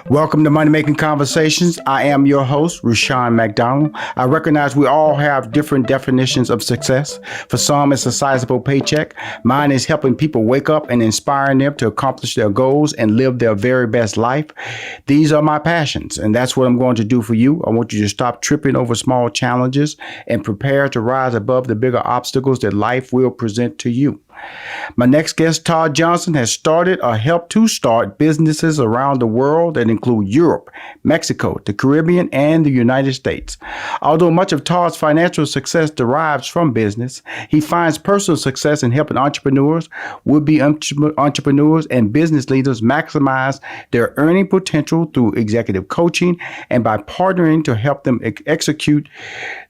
Welcome to Money Making Conversations. I am your host, Rushion McDonald. I recognize we all have different definitions of success. For some, it's a sizable paycheck. Mine is helping people wake up and inspiring them to accomplish their goals and live their very best life. These are my passions, and that's what I'm going to do for you. I want you to stop tripping over small challenges and prepare to rise above the bigger obstacles that life will present to you. My next guest, Todd Johnson, has started or helped to start businesses around the world that include Europe, Mexico, the Caribbean, and the United States. Although much of Todd's financial success derives from business, he finds personal success in helping entrepreneurs, would-be entrepreneurs, and business leaders maximize their earning potential through executive coaching and by partnering to help them execute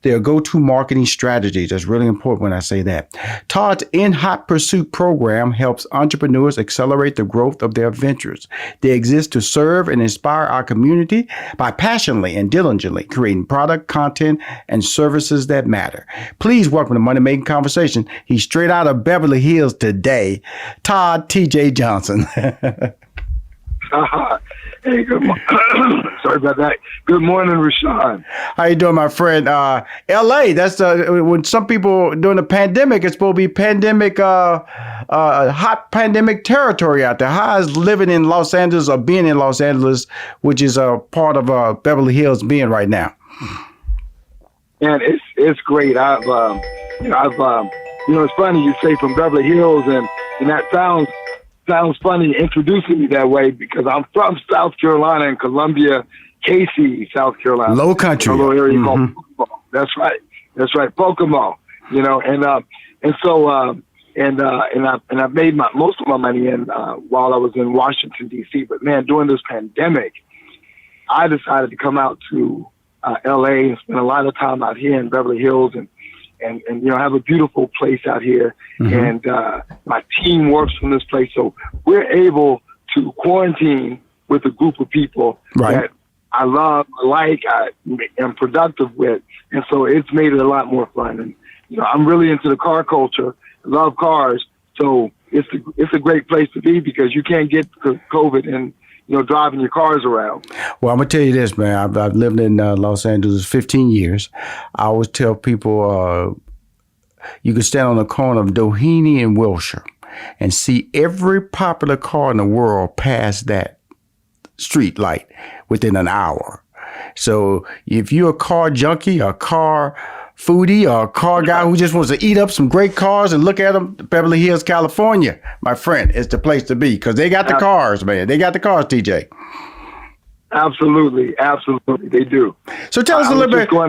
their go-to marketing strategies. That's really important when I say that. Todd's nHotPursuit program helps entrepreneurs accelerate the growth of their ventures. They exist to serve and inspire our community by passionately and diligently creating product, content, and services that matter. Please welcome to Money Making Conversation. He's straight out of Beverly Hills today, Todd T.J. Johnson. Hey, good morning. Sorry about that. Good morning, Rushion. How you doing, my friend? L.A., that's when some people during the pandemic, it's supposed to be hot pandemic territory out there. How is living in Los Angeles or being in Los Angeles, which is a part of Beverly Hills, being right now? And it's great. It's funny you say from Beverly Hills, and that sounds funny introducing me that way because I'm from South Carolina in Columbia, Casey, South Carolina. Low country. A little area called Pocomo. That's right. Pocomo. And I've made most of my money while I was in Washington D.C. But man, during this pandemic, I decided to come out to L.A. and spend a lot of time out here in Beverly Hills and have a beautiful place out here. And my team works from this place. So we're able to quarantine with a group of people that I love, I am productive with. And so it's made it a lot more fun. And, I'm really into the car culture. I love cars. So it's a great place to be because you can't get COVID and, driving your cars around. Well, I'm going to tell you this, man. I've lived in Los Angeles 15 years. I always tell people you can stand on the corner of Doheny and Wilshire and see every popular car in the world pass that street light within an hour. So if you're a car junkie, a car foodie, or a car guy who just wants to eat up some great cars and look at them, Beverly Hills, California, my friend, is the place to be because they got the cars, man. They got the cars, TJ. Absolutely. They do. So tell us a little bit. Go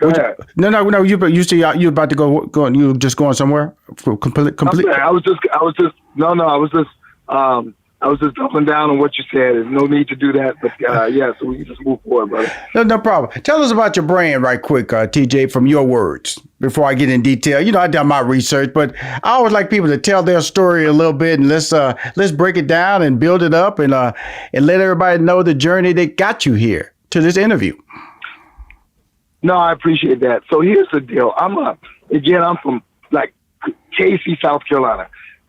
ahead. No. You see, you about to go. You just going somewhere? Complete. I was just doubling down on what you said. There's no need to do that, but so we can just move forward, brother. No problem. Tell us about your brand right quick, TJ, from your words, before I get in detail. I've done my research, but I always like people to tell their story a little bit, and let's break it down and build it up and let everybody know the journey that got you here to this interview. No, I appreciate that. So here's the deal. I'm from Casey, South Carolina.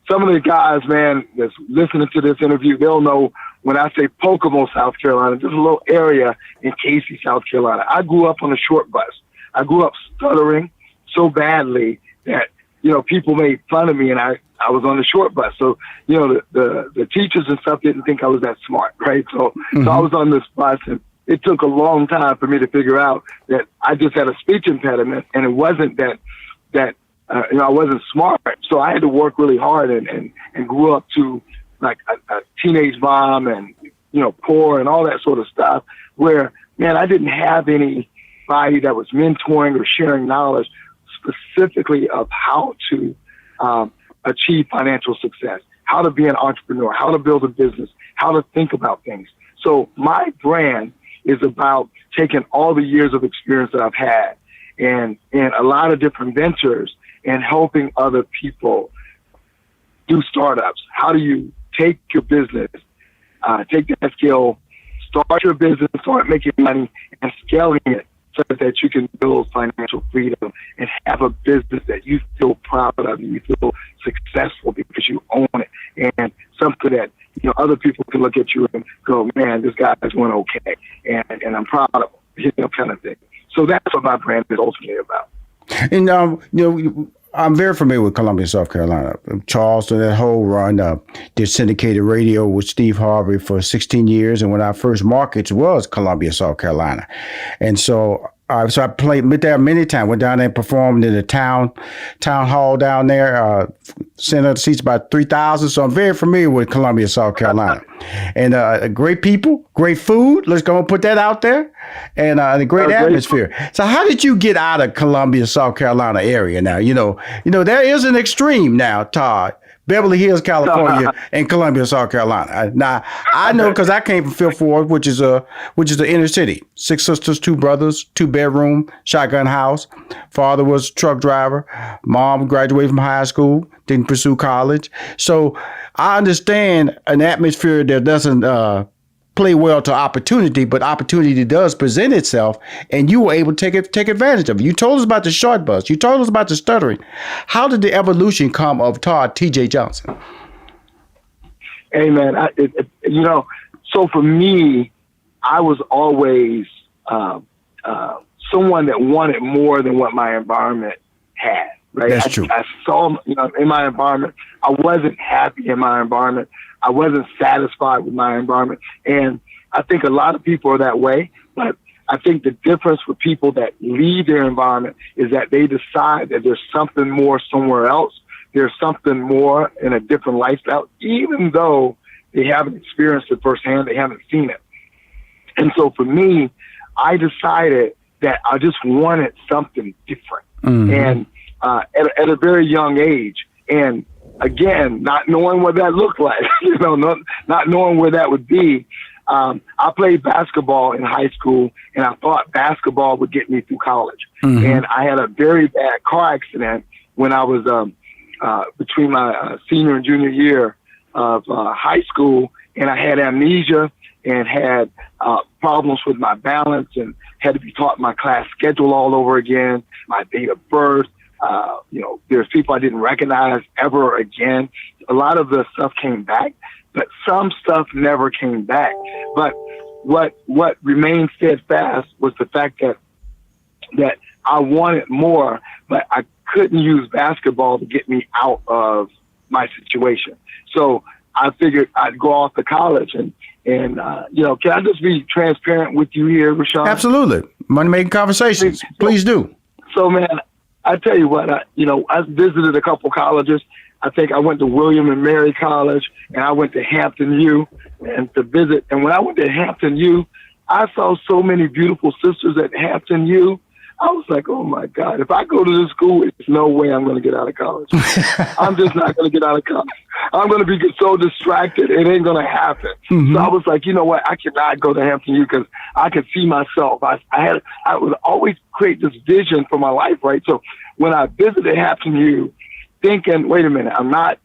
Some of the guys, man, that's listening to this interview, they'll know when I say Pocomo, South Carolina, there's a little area in Casey, South Carolina. I grew up on a short bus. I grew up stuttering so badly that, people made fun of me and I was on the short bus. So, the teachers and stuff didn't think I was that smart, right? So I was on this bus and it took a long time for me to figure out that I just had a speech impediment and it wasn't that I wasn't smart. So I had to work really hard and grew up to like a teenage mom and, poor and all that sort of stuff where, man, I didn't have anybody that was mentoring or sharing knowledge specifically of how to achieve financial success, how to be an entrepreneur, how to build a business, how to think about things. So my brand is about taking all the years of experience that I've had and a lot of different ventures and helping other people do startups. How do you take your business, take that skill, start your business, start making money, and scaling it so that you can build financial freedom and have a business that you feel proud of and you feel successful because you own it, and something that, you know, other people can look at you and go, man, this guy's doing okay, and I'm proud of him, you know, kind of thing. So that's what my brand is ultimately about. And you know, I'm very familiar with Columbia, South Carolina. Charleston, that whole run, did syndicated radio with Steve Harvey for 16 years, and one of our first markets was Columbia, South Carolina. And so I played there many times. Went down there and performed in the town hall down there. Center seats about 3,000. So I'm very familiar with Columbia, South Carolina. And great people, great food. Let's go and put that out there. And the great atmosphere. So how did you get out of Columbia, South Carolina area now? You know, there is an extreme now, Todd. Beverly Hills, California, and Columbia, South Carolina. Now, I know because I came from Fifth Ward, which is the inner city. 6 sisters, 2 brothers, 2-bedroom, shotgun house. Father was a truck driver. Mom graduated from high school, didn't pursue college. So I understand an atmosphere that doesn't play well to opportunity, but opportunity does present itself, and you were able to take advantage of it. You told us about the short bus. You told us about the stuttering. How did the evolution come of Todd T.J. Johnson? Hey, man, you know, so for me, I was always someone that wanted more than what my environment had. Right? That's true. I saw, you know, in my environment, I wasn't happy in my environment. I wasn't satisfied with my environment. And I think a lot of people are that way. But I think the difference with people that leave their environment is that they decide that there's something more somewhere else. There's something more in a different lifestyle, even though they haven't experienced it firsthand, they haven't seen it. And so for me, I decided that I just wanted something different. Mm-hmm. And at a very young age, and again, not knowing what that looked like, you know, not knowing where that would be. I played basketball in high school, and I thought basketball would get me through college. Mm-hmm. And I had a very bad car accident when I was between my senior and junior year of high school, and I had amnesia and had problems with my balance and had to be taught my class schedule all over again, my date of birth. You know, there's people I didn't recognize ever again. A lot of the stuff came back, but some stuff never came back. But what remained steadfast was the fact that I wanted more, but I couldn't use basketball to get me out of my situation. So I figured I'd go off to college and you know, can I just be transparent with you here, Rashawn? Absolutely. Money-making conversations. Please do. So, man, I tell you what, I visited a couple colleges. I think I went to William and Mary College, and I went to Hampton U and to visit. And when I went to Hampton U, I saw so many beautiful sisters at Hampton U. I was like, oh, my God, if I go to this school, there's no way I'm going to get out of college. I'm just not going to get out of college. I'm going to be so distracted. It ain't going to happen. Mm-hmm. So I was like, you know what? I cannot go to Hampton U because I could see myself. I would always create this vision for my life, right? So when I visited Hampton U, thinking, wait a minute, I'm not,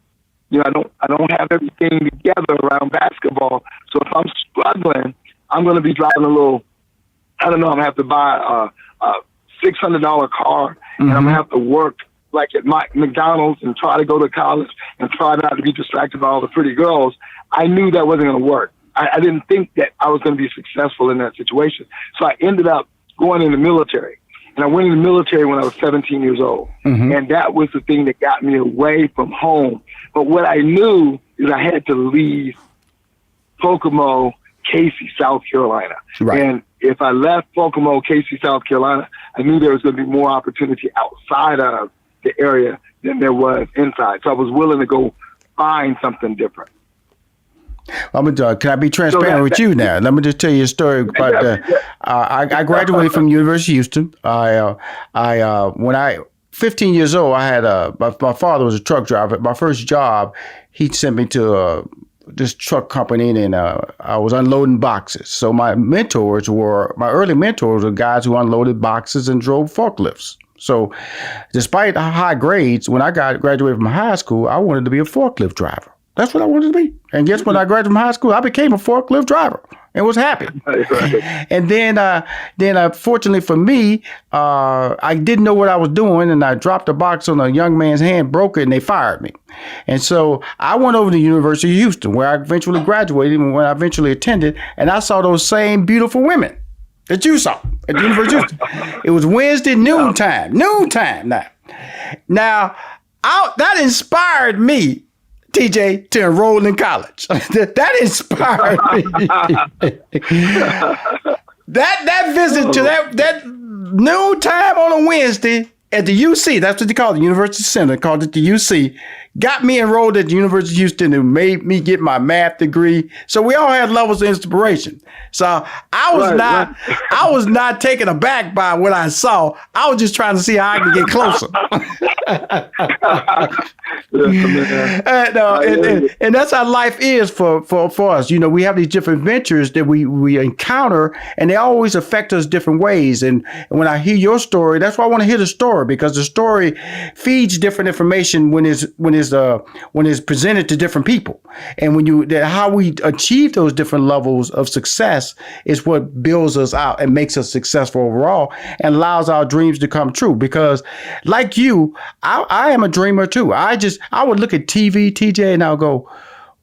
you know, I don't have everything together around basketball. So if I'm struggling, I'm going to be driving a little, I don't know, I'm going to have to buy a $600 car, and I'm gonna have to work like at McDonald's and try to go to college and try not to be distracted by all the pretty girls. I knew that wasn't gonna work. I didn't think that I was gonna be successful in that situation. So I ended up going in the military, and I went in the military when I was 17 years old, and that was the thing that got me away from home. But what I knew is I had to leave Kokomo, Casey, South Carolina, and if I left Kokomo, Casey, South Carolina, I knew there was going to be more opportunity outside of the area than there was inside. So I was willing to go find something different. Can I be transparent with you now? Let me just tell you a story about I graduated from University of Houston. When I 15 years old, I had my father was a truck driver. My first job, he sent me to this truck company, and I was unloading boxes. So my early mentors were guys who unloaded boxes and drove forklifts. So despite high grades, when I graduated from high school, I wanted to be a forklift driver. That's what I wanted to be. And guess when I graduated from high school, I became a forklift driver and was happy. And then fortunately for me, I didn't know what I was doing, and I dropped a box on a young man's hand, broke it, and they fired me. And so I went over to the University of Houston, where I eventually graduated and where I eventually attended, and I saw those same beautiful women that you saw at the University of Houston. It was Wednesday noontime Now, that inspired me, TJ, to enroll in college. That inspired me. that visit to that noontime on a Wednesday at the UC, that's what they call it, the University Center, called it the UC, got me enrolled at the University of Houston and made me get my math degree. So we all had levels of inspiration. So I was not taken aback by what I saw. I was just trying to see how I could get closer. And that's how life is for us. You know, we have these different ventures that we encounter, and they always affect us different ways. And when I hear your story, that's why I want to hear the story, because the story feeds different information when it's presented to different people. And how we achieve those different levels of success is what builds us out and makes us successful overall and allows our dreams to come true. Because like you, I am a dreamer too. I would look at TV, TJ, and I'll go,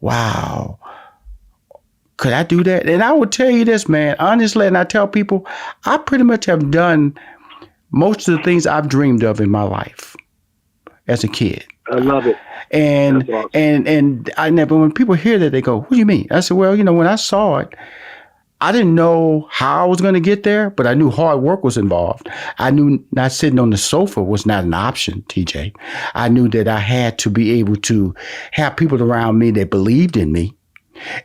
wow, could I do that? And I would tell you this, man, honestly, and I tell people, I pretty much have done most of the things I've dreamed of in my life as a kid. I love it. And awesome. and I never, when people hear that, they go, what do you mean? I said, well, when I saw it, I didn't know how I was going to get there, but I knew hard work was involved. I knew not sitting on the sofa was not an option, TJ. I knew that I had to be able to have people around me that believed in me.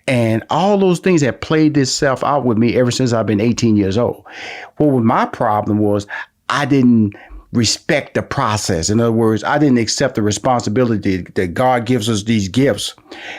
And all those things have played itself out with me ever since I've been 18 years old. Well, my problem was I didn't respect the process. In other words, I didn't accept the responsibility that God gives us these gifts.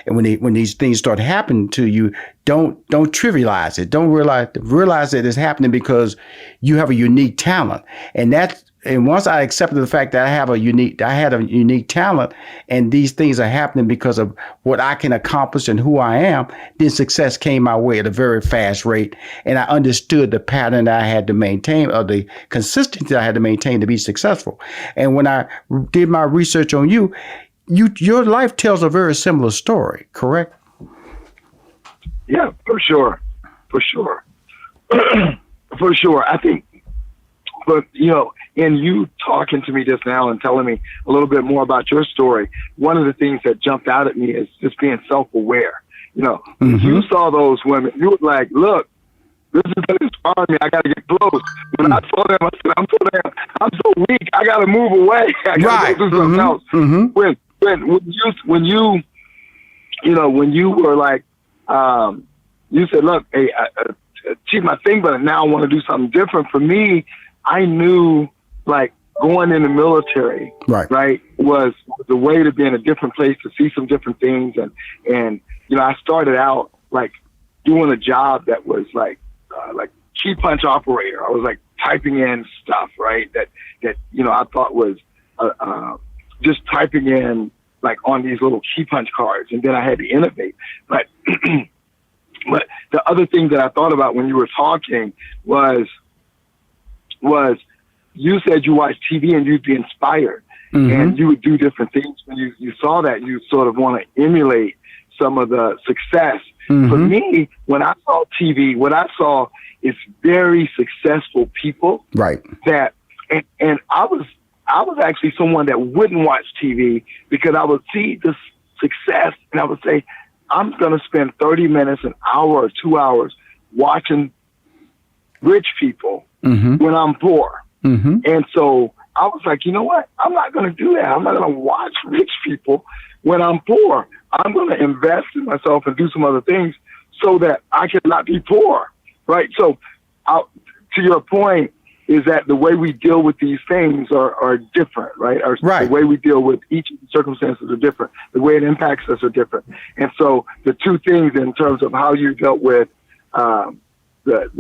And when these things start happening to you, don't trivialize it. Don't realize that it's happening because you have a unique talent. And once I accepted the fact that I had a unique talent, and these things are happening because of what I can accomplish and who I am, then success came my way at a very fast rate. And I understood the pattern that I had to maintain, or the consistency that I had to maintain to be successful. And when I did my research on you, your life tells a very similar story, correct? Yeah, for sure. For sure. I think, but in you talking to me just now and telling me a little bit more about your story, one of the things that jumped out at me is just being self-aware. When you saw those women, you were like, look, this is going to inspire me. I got to get close. When I saw them, I said, I'm so weak. I got to move away. I got to go do something else. When you were like, you said, look, hey, I achieved my thing, but now I want to do something different. For me, I knew like going in the military, right, was the way to be in a different place, to see some different things. And I started out like doing a job that was like key punch operator. I was like typing in stuff, right, that I thought was just typing in like on these little key punch cards, and then I had to innovate. But but the other thing that I thought about when you were talking was you said you watched TV and you'd be inspired, and you would do different things when you saw that. You sort of want to emulate some of the success. For me, when I saw TV, what I saw is very successful people. Right. That and I was actually someone that wouldn't watch TV because I would see the success and I would say, I'm going to spend 30 minutes, an hour or 2 hours watching rich people when I'm poor. And so I was like, you know what? I'm not going to do that. I'm not going to watch rich people when I'm poor. I'm going to invest in myself and do some other things so that I cannot be poor. Right. So to your point is that the way we deal with these things are different, right? The way we deal with each of the circumstances are different. The way it impacts us are different. And so the two things in terms of how you dealt with the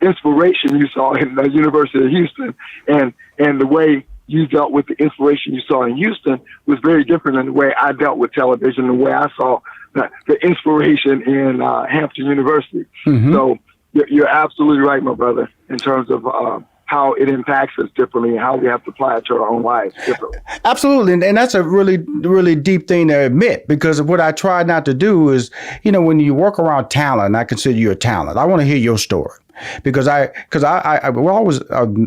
inspiration you saw in the University of Houston and the way you dealt with the inspiration you saw in Houston was very different than the way I dealt with television, the way I saw the inspiration in Hampton University. Mm-hmm. So you're absolutely right, my brother, in terms of how it impacts us differently and how we have to apply it to our own lives differently. Absolutely. And that's a really, really deep thing to admit, because what I try not to do is, when you work around talent, I consider you a talent. I want to hear your story. Because I always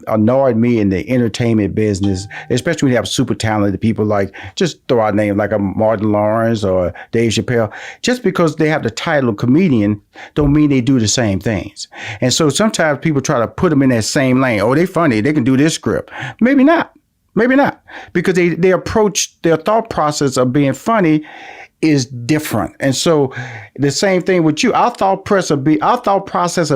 annoyed me in the entertainment business, especially when you have super talented people, like, just throw out names like a Martin Lawrence or Dave Chappelle. Just because they have the title of comedian don't mean they do the same things. And so sometimes people try to put them in that same lane. Oh, they funny, they can do this script. Maybe not, because they approach their thought process of being funny is different. And so the same thing with you. Our thought process of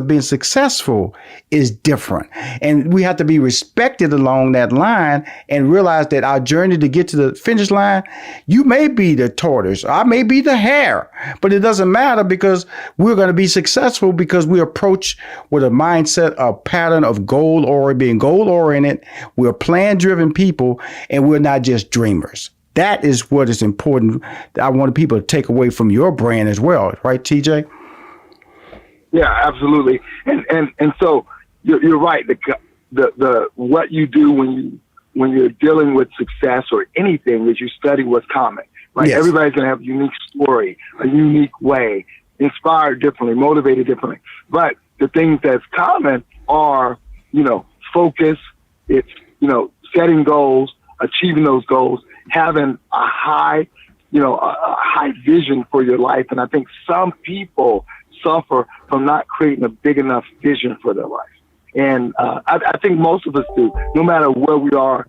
being successful is different. And we have to be respected along that line and realize that our journey to get to the finish line, you may be the tortoise, I may be the hare, but it doesn't matter, because we're going to be successful because we approach with a mindset, a pattern of being goal oriented. We're plan driven people, and we're not just dreamers. That is what is important. I want people to take away from your brand as well, right, TJ? Yeah, absolutely. And so you're right. The what you do when you're dealing with success or anything is you study what's common. Right? Yes. Everybody's gonna have a unique story, a unique way, inspired differently, motivated differently. But the things that's common are, focus. It's setting goals, achieving those goals, having a high vision for your life. And I think some people suffer from not creating a big enough vision for their life. And I think most of us do, no matter where we are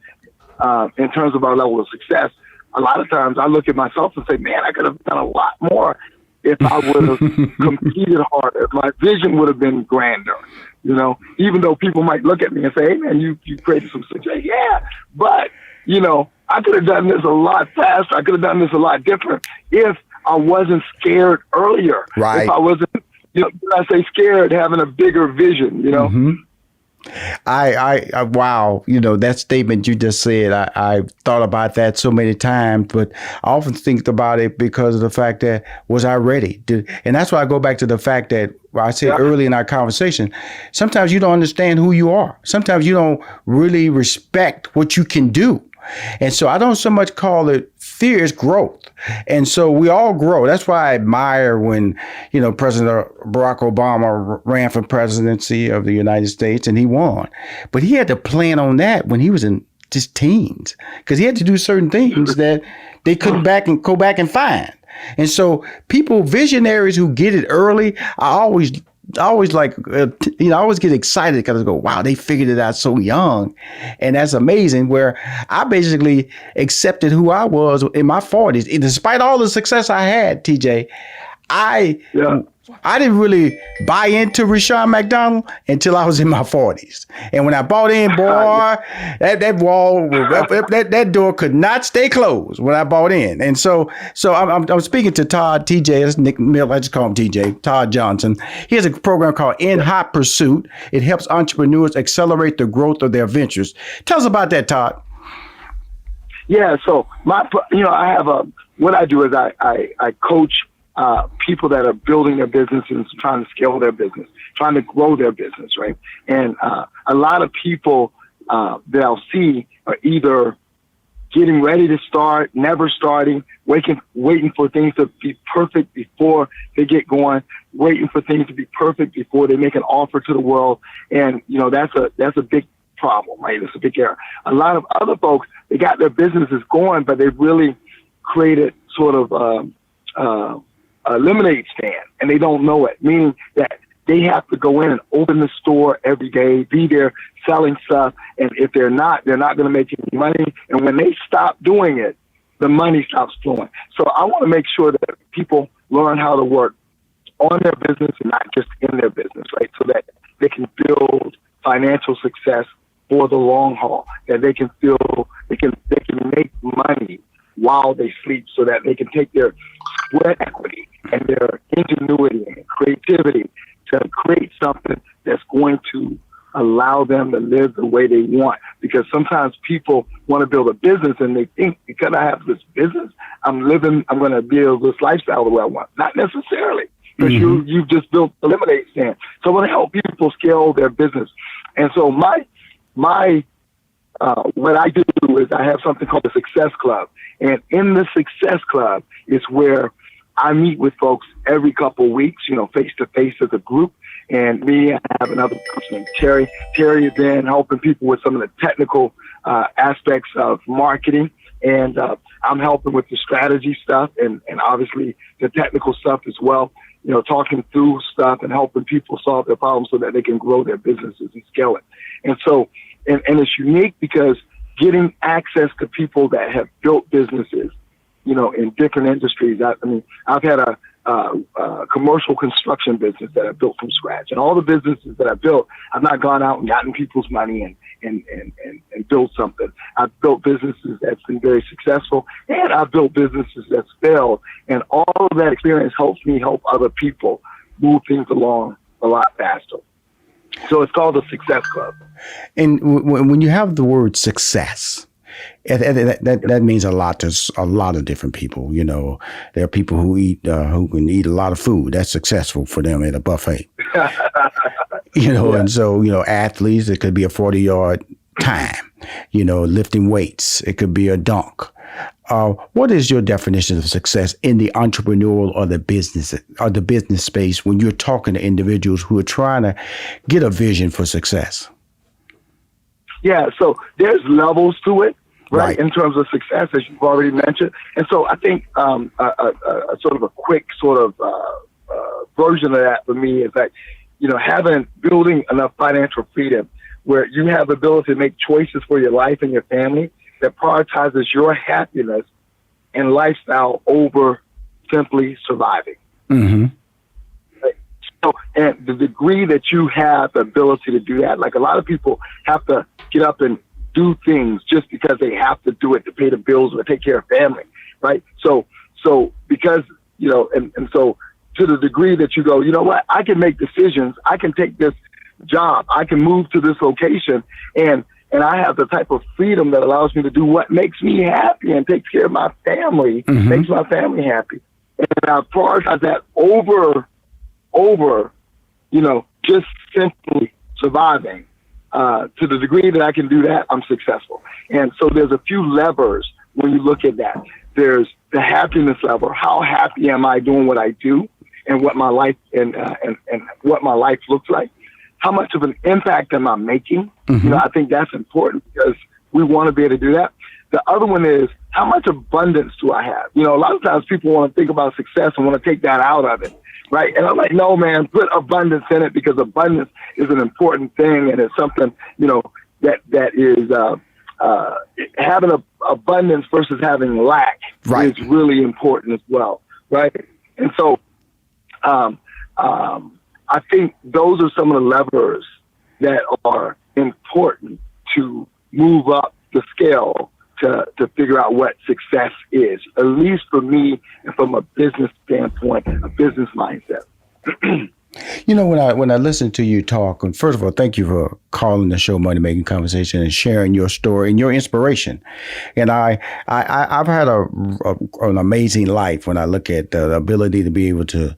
in terms of our level of success. A lot of times I look at myself and say, man, I could have done a lot more if I would have competed harder, if my vision would have been grander. Even though people might look at me and say, hey, man, you created some success. Yeah, but, I could have done this a lot faster. I could have done this a lot different if I wasn't scared earlier. Right. If I wasn't, did I say scared, having a bigger vision, Mm-hmm. I wow, that statement you just said, I thought about that so many times, but I often think about it because of the fact that, was I ready? And that's why I go back to the fact that I said early in our conversation, sometimes you don't understand who you are. Sometimes you don't really respect what you can do. And so I don't so much call it fear, it's growth. And so we all grow. That's why I admire when, President Barack Obama ran for presidency of the United States and he won. But he had to plan on that when he was in just teens, because he had to do certain things that they couldn't go back and find. And so visionaries who get it early, I always like, I always get excited because I go, wow, they figured it out so young. And that's amazing, where I basically accepted who I was in my 40s. Despite all the success I had, TJ, I didn't really buy into Rushion McDonald until I was in my 40s. And when I bought in, boy, that door could not stay closed when I bought in. And so I'm speaking to Todd, TJ, that's Nick Mill, I just call him TJ, Todd Johnson. He has a program called nHotPursuit. It helps entrepreneurs accelerate the growth of their ventures. Tell us about that, Todd. Yeah, so I have what I do is I coach people that are building their business and trying to scale their business, trying to grow their business, right? And a lot of people that I'll see are either getting ready to start, never starting, waiting for things to be perfect before they get going, waiting for things to be perfect before they make an offer to the world. And, that's a big problem, right? It's a big error. A lot of other folks, they got their businesses going, but they've really created sort of a lemonade stand, and they don't know it, meaning that they have to go in and open the store every day, be there selling stuff, and if they're not going to make any money. And when they stop doing it, the money stops flowing. So I want to make sure that people learn how to work on their business and not just in their business, right? So that they can build financial success for the long haul, that they can make money while they sleep, so that they can take their sweat equity and their ingenuity and creativity to create something that's going to allow them to live the way they want. Because because sometimes people want to build a business and they think because I have this business, I'm going to build this lifestyle the way I want. Not necessarily, because you've just built a lemonade stand. So I want to help people scale their business. And so what I do is I have something called the Success Club. And in the Success Club is where I meet with folks every couple of weeks, face to face as a group. And me, I have another person named Terry. Terry is then helping people with some of the technical aspects of marketing. And I'm helping with the strategy stuff and obviously the technical stuff as well, talking through stuff and helping people solve their problems so that they can grow their businesses and scale it. And so, and it's unique because getting access to people that have built businesses, in different industries. I've had a commercial construction business that I built from scratch, and all the businesses that I built, I've not gone out and gotten people's money and built something. I've built businesses that's been very successful, and I've built businesses that's failed, and all of that experience helps me help other people move things along a lot faster. So it's called the Success Club. And when you have the word success, that means a lot to a lot of different people. There are people who can eat a lot of food. That's successful for them at a buffet. And so, athletes, it could be a 40-yard time, lifting weights. It could be a dunk. What is your definition of success in the entrepreneurial or the business space when you're talking to individuals who are trying to get a vision for success? Yeah, so there's levels to it, right? In terms of success, as you've already mentioned. And so I think a sort of a quick sort of version of that for me is that, building enough financial freedom where you have the ability to make choices for your life and your family that prioritizes your happiness and lifestyle over simply surviving. Mm-hmm. Right? So, and the degree that you have the ability to do that, like a lot of people have to get up and do things just because they have to do it to pay the bills or take care of family, right? So because, and so to the degree that you go, what, I can make decisions, I can take this job, I can move to this location, and I have the type of freedom that allows me to do what makes me happy and takes care of my family, makes my family happy. And I prioritize that over, just simply surviving. To the degree that I can do that, I'm successful. And so there's a few levers when you look at that. There's the happiness level. How happy am I doing what I do and what my life and what my life looks like? How much of an impact am I making? I think that's important because we want to be able to do that. The other one is, how much abundance do I have? A lot of times people want to think about success and want to take that out of it, right? And I'm like, no, man, put abundance in it, because abundance is an important thing, and it's something, that is having abundance versus having lack is really important as well, right? And so I think those are some of the levers that are important to move up the scale to figure out what success is, at least for me and from a business standpoint, a business mindset. When I listen to you talk, and first of all, thank you for calling the show Money Making Conversation and sharing your story and your inspiration. And I've had an amazing life when I look at the ability to be able to,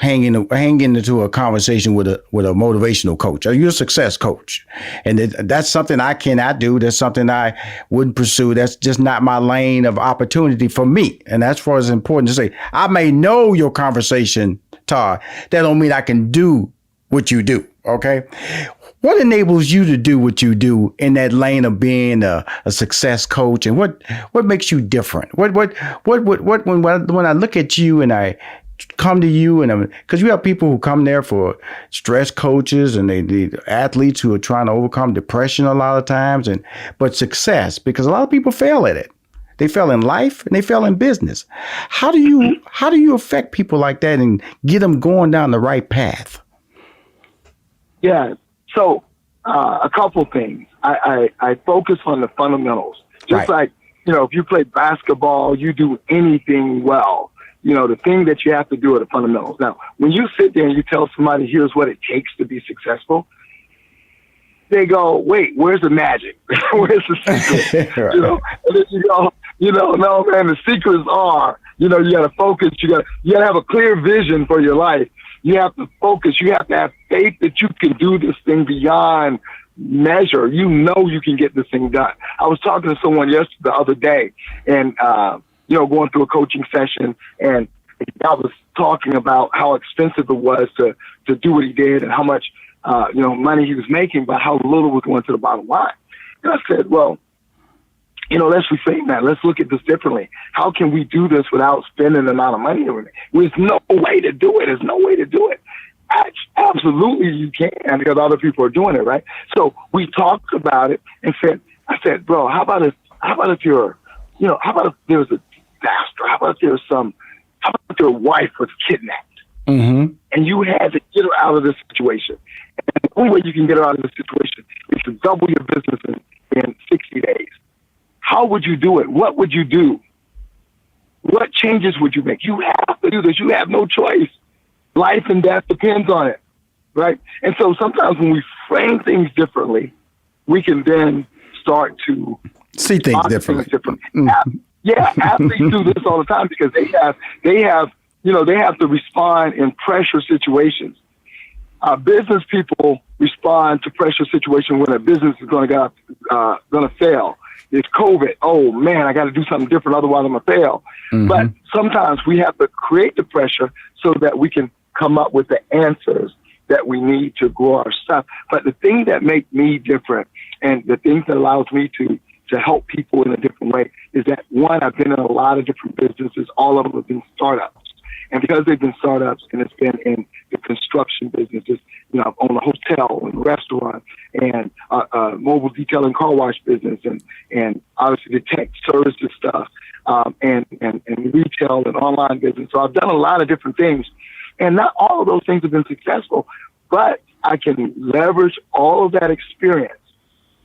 hang into a conversation with a motivational coach. You're a success coach. And that's something I cannot do. That's something I wouldn't pursue. That's just not my lane of opportunity for me. And that's why it's important to say, I may know your conversation, Todd. That don't mean I can do what you do. Okay. What enables you to do what you do in that lane of being a success coach? And what makes you different? What when I look at you and I come to you, and because you have people who come there for stress coaches and the athletes who are trying to overcome depression a lot of times, but success, because a lot of people fail at it. They fail in life and they fail in business. How do you affect people like that and get them going down the right path? Yeah. So a couple things. I focus on the fundamentals. Just like, if you play basketball, you do anything well. The thing that you have to do are the fundamentals. Now, when you sit there and you tell somebody, here's what it takes to be successful, they go, wait, where's the magic? Where's the secret? Right. And then you go, no, man, the secrets are, you got to focus. You got to have a clear vision for your life. You have to focus. You have to have faith that you can do this thing beyond measure. You can get this thing done. I was talking to someone the other day, and going through a coaching session, and I was talking about how expensive it was to do what he did, and how much money he was making, but how little was going to the bottom line. And I said, well, let's reframe that. Let's look at this differently. How can we do this without spending the amount of money? There's no way to do it. There's no way to do it. Absolutely you can, because other people are doing it, right? So we talked about it and I said, bro, how about if there was a disaster? How about if your wife was kidnapped? Mm-hmm. And you had to get her out of this situation. And the only way you can get her out of this situation is to double your business in 60 days. How would you do it? What would you do? What changes would you make? You have to do this. You have no choice. Life and death depends on it, right? And so sometimes when we frame things differently, we can then start to see things differently. Mm-hmm. Yeah, athletes do this all the time because they have to respond in pressure situations. Business people respond to pressure situations when a business is going to fail. It's COVID. Oh man, I got to do something different, otherwise I'm gonna fail. Mm-hmm. But sometimes we have to create the pressure so that we can come up with the answers that we need to grow our stuff. But the thing that makes me different, and the things that allows me to help people in a different way, is that one, I've been in a lot of different businesses. All of them have been startups. And because they've been startups, and it's been in the construction businesses, I've owned a hotel and restaurant and mobile detail and car wash business, and obviously the tech services stuff, and retail and online business. So I've done a lot of different things, and not all of those things have been successful, but I can leverage all of that experience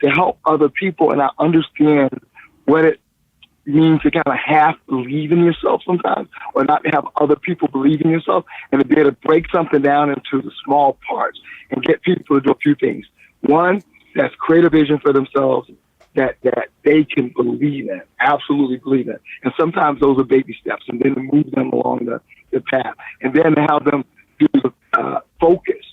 to help other people, and I understand what it means to kind of half believe in yourself sometimes, or not have other people believe in yourself, and to be able to break something down into the small parts and get people to do a few things. One, that's create a vision for themselves that they can believe in, absolutely believe in. And sometimes those are baby steps, and then to move them along the path, and then to have them do focus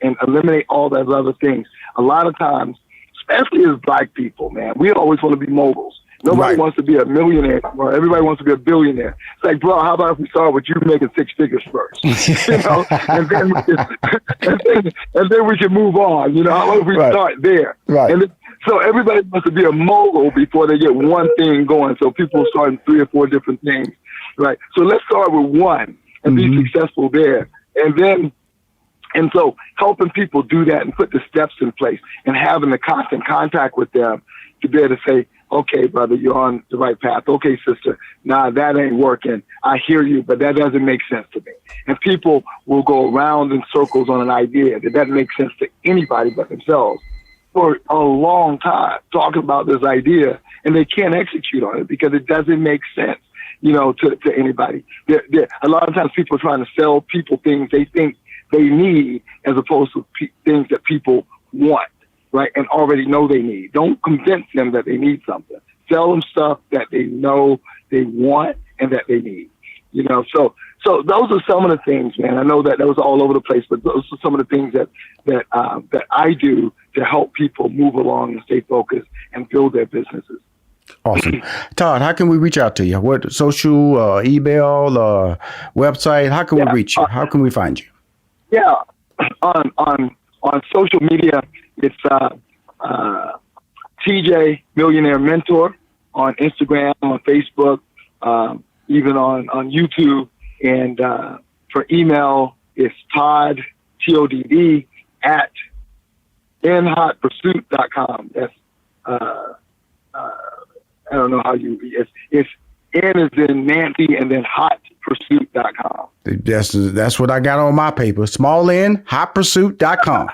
and eliminate all those other things. A lot of times, especially as Black people, man, we always want to be moguls. Nobody wants to be a millionaire, or everybody wants to be a billionaire. It's like, bro, how about if we start with you making six figures first, and then we can move on. How about if we start there? Right. And so everybody wants to be a mogul before they get one thing going. So people start in 3 or 4 different things, right? So let's start with one and be successful there, and so helping people do that and put the steps in place and having the constant contact with them to be able to say, okay, brother, you're on the right path. Okay, sister, nah, that ain't working. I hear you, but that doesn't make sense to me. And people will go around in circles on an idea that doesn't make sense to anybody but themselves for a long time, talking about this idea, and they can't execute on it because it doesn't make sense, to anybody. A lot of times people are trying to sell people things they think they need as opposed to things that people want. Right, and already know they need. Don't convince them that they need something. Sell them stuff that they know they want and that they need. So those are some of the things, man. I know that was all over the place, but those are some of the things that I do to help people move along and stay focused and build their businesses. Awesome. Todd, how can we reach out to you? What social, email, website? How can we reach you? How can we find you? Yeah, on social media, it's TJ Millionaire Mentor on Instagram, on Facebook, even on YouTube. And for email, it's Todd, TODD, at nHotPursuit.com. That's, I don't know how it's N is in Nancy and then hotpursuit.com. That's what I got on my paper. Small N, hotpursuit.com.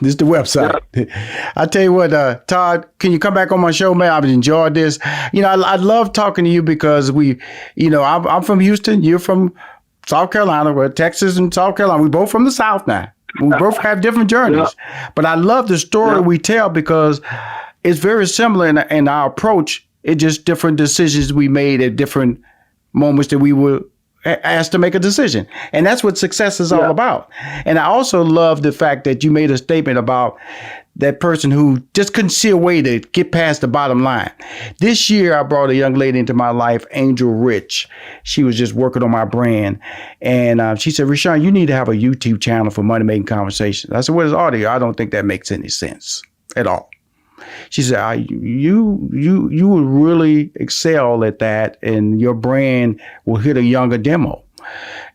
This is the website. Yeah. I tell you what, Todd, can you come back on my show, man? I've enjoyed this. I love talking to you because I'm from Houston. You're from South Carolina. We're Texas and South Carolina. We're both from the South now. We both have different journeys. But I love the story we tell because it's very similar in our approach. It's just different decisions we made at different moments that we were asked to make a decision. And that's what success is all about. And I also love the fact that you made a statement about that person who just couldn't see a way to get past the bottom line. This year, I brought a young lady into my life, Angel Rich. She was just working on my brand. And she said, Rushion, you need to have a YouTube channel for Money Making Conversations. I said, what is audio? I don't think that makes any sense at all. She said, you would really excel at that, and your brand will hit a younger demo.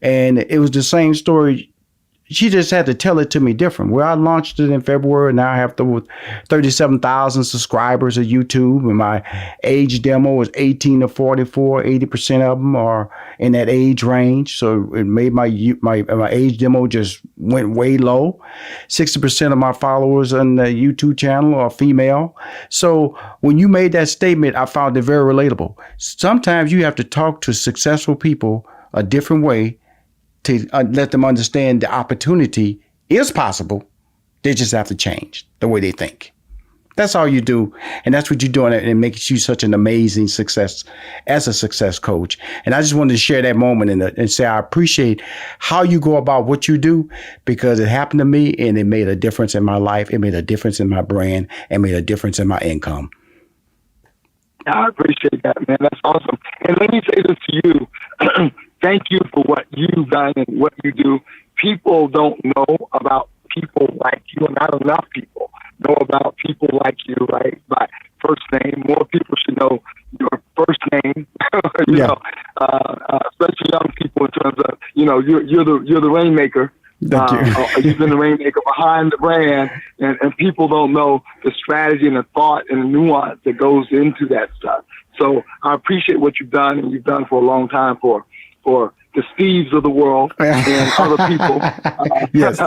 And it was the same story. She just had to tell it to me different. Well, I launched it in February. Now I have 37,000 subscribers of YouTube, and my age demo is 18 to 44. 80% of them are in that age range. So it made my age demo just went way low. 60% of my followers on the YouTube channel are female. So when you made that statement, I found it very relatable. Sometimes you have to talk to successful people a different way to let them understand the opportunity is possible. They just have to change the way they think. That's all you do. And that's what you're doing. And it makes you such an amazing success as a success coach. And I just wanted to share that moment and say, I appreciate how you go about what you do, because it happened to me and it made a difference in my life. It made a difference in my brand and made a difference in my income. I appreciate that, man. That's awesome. And let me say this to you. Thank you for what you've done and what you do. People don't know about people like you, and not enough people know about people like you, right? By first name. More people should know your first name, you know, especially young people in terms of, you know, you're the rainmaker. Thank you. You've been the rainmaker behind the brand, and people don't know the strategy and the thought and the nuance that goes into that stuff. So I appreciate what you've done, and you've done for a long time for the Steves of the world and other people. Yes.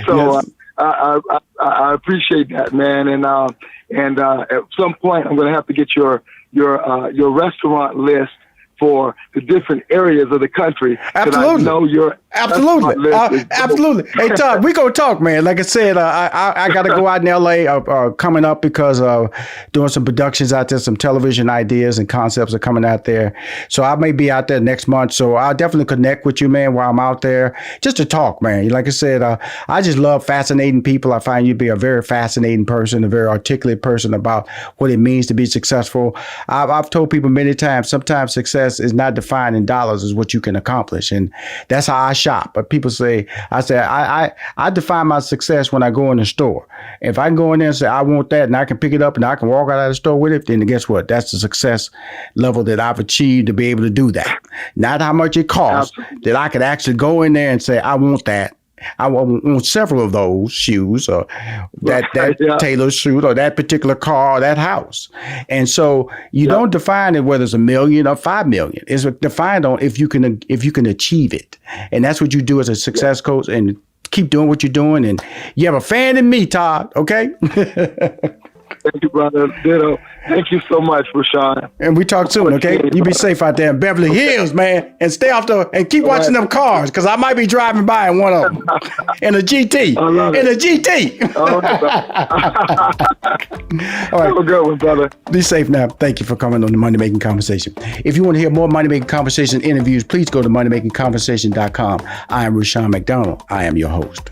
So yes. I appreciate that, man. And at some point, I'm going to have to get your restaurant list for the different areas of the country. Absolutely. I know your absolutely. Hey, Todd, we gonna talk, man. Like I said, I got to go out in LA coming up because doing some productions out there, some television ideas and concepts are coming out there. So I may be out there next month. So I'll definitely connect with you, man, while I'm out there, just to talk, man. Like I said, I just love fascinating people. I find you to be a very fascinating person, a very articulate person about what it means to be successful. I've told people many times, sometimes success is not defined in dollars, is what you can accomplish. And that's how I shop. But people say, I define my success when I go in the store. If I can go in there and say, I want that, and I can pick it up and I can walk out of the store with it, then guess what? That's the success level that I've achieved to be able to do that. Not how much it costs, that I could actually go in there and say, I want that. I want several of those shoes, or that tailored suit, or that particular car, or that house. And so you don't define it whether it's $1 million or $5 million. It's defined on if you can achieve it. And that's what you do as a success coach, and keep doing what you're doing. And you have a fan in me, Todd. Okay. Thank you, brother. Ditto. Thank you so much, Rushion. And we talk soon, okay? You be safe out there in Beverly Hills, man, and stay off and keep watching them cars, because I might be driving by in one of them in a GT. In a GT. All right. Have a good one, brother. Be safe now. Thank you for coming on the Money Making Conversation. If you want to hear more Money Making Conversation interviews, please go to moneymakingconversation.com. I am Rushion McDonald. I am your host.